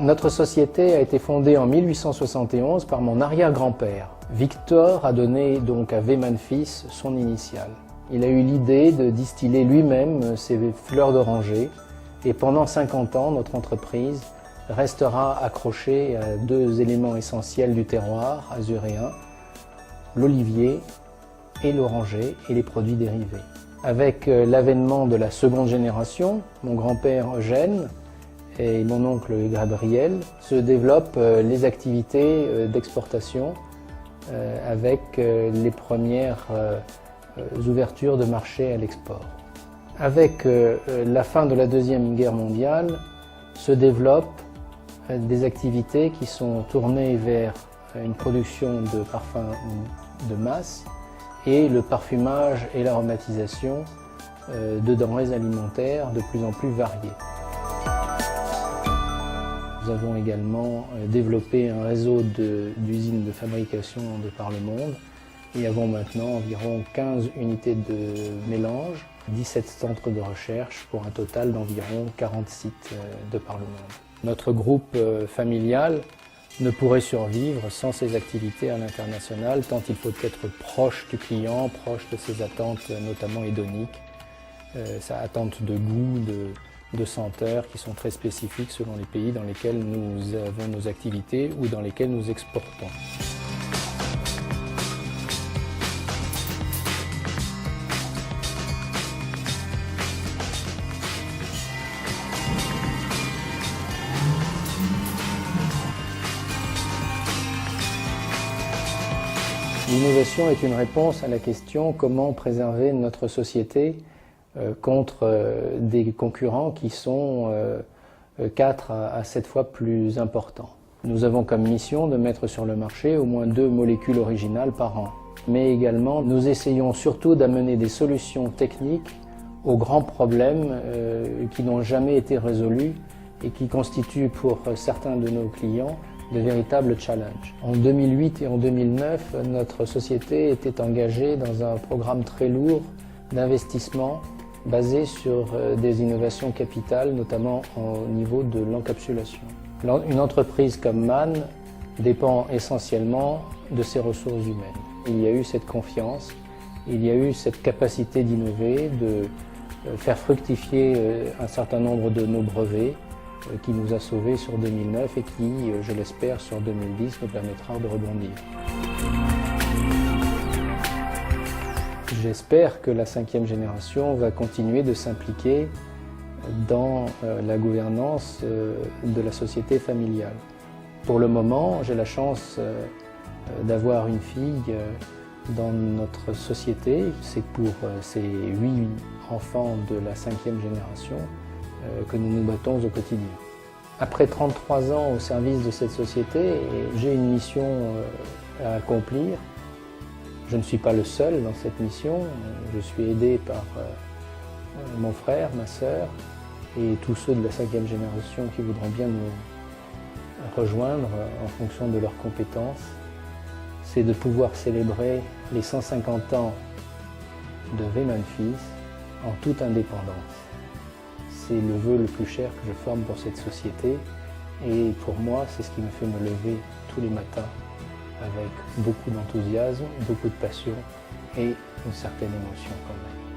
Notre société a été fondée en 1871 par mon arrière-grand-père. Victor a donné donc à Wehmann Fils son initiale. Il a eu l'idée de distiller lui-même ses fleurs d'oranger et pendant 50 ans, notre entreprise restera accrochée à deux éléments essentiels du terroir azuréen, l'olivier et l'oranger et les produits dérivés. Avec l'avènement de la seconde génération, mon grand-père Eugène et mon oncle Gabriel se développent les activités d'exportation avec les premières ouvertures de marché à l'export. Avec la fin de la Deuxième Guerre mondiale se développent des activités qui sont tournées vers une production de parfums de masse et le parfumage et l'aromatisation de denrées alimentaires de plus en plus variées. Nous avons également développé un réseau d'usines de fabrication de par le monde et avons maintenant environ 15 unités de mélange, 17 centres de recherche pour un total d'environ 40 sites de par le monde. Notre groupe familial ne pourrait survivre sans ces activités à l'international, tant il faut être proche du client, proche de ses attentes, notamment hédoniques, sa attente de goût, de senteurs qui sont très spécifiques selon les pays dans lesquels nous avons nos activités ou dans lesquels nous exportons. L'innovation est une réponse à la question comment préserver notre société contre des concurrents qui sont 4 à 7 fois plus importants. Nous avons comme mission de mettre sur le marché au moins 2 molécules originales par an. Mais également, nous essayons surtout d'amener des solutions techniques aux grands problèmes qui n'ont jamais été résolus et qui constituent pour certains de nos clients de véritables challenges. En 2008 et en 2009, notre société était engagée dans un programme très lourd d'investissement basé sur des innovations capitales, notamment au niveau de l'encapsulation. Une entreprise comme Mann dépend essentiellement de ses ressources humaines. Il y a eu cette confiance, il y a eu cette capacité d'innover, de faire fructifier un certain nombre de nos brevets qui nous a sauvés sur 2009 et qui, je l'espère, sur 2010 nous permettra de rebondir. J'espère que la 5e génération va continuer de s'impliquer dans la gouvernance de la société familiale. Pour le moment, j'ai la chance d'avoir une fille dans notre société. C'est pour ces 8 enfants de la 5e génération que nous nous battons au quotidien. Après 33 ans au service de cette société, j'ai une mission à accomplir. Je ne suis pas le seul dans cette mission. Je suis aidé par mon frère, ma sœur et tous ceux de la 5e génération qui voudront bien nous rejoindre en fonction de leurs compétences. C'est de pouvoir célébrer les 150 ans de Wehmann Fils en toute indépendance. C'est le vœu le plus cher que je forme pour cette société et pour moi, c'est ce qui me fait me lever tous les matins avec beaucoup d'enthousiasme, beaucoup de passion et une certaine émotion quand même.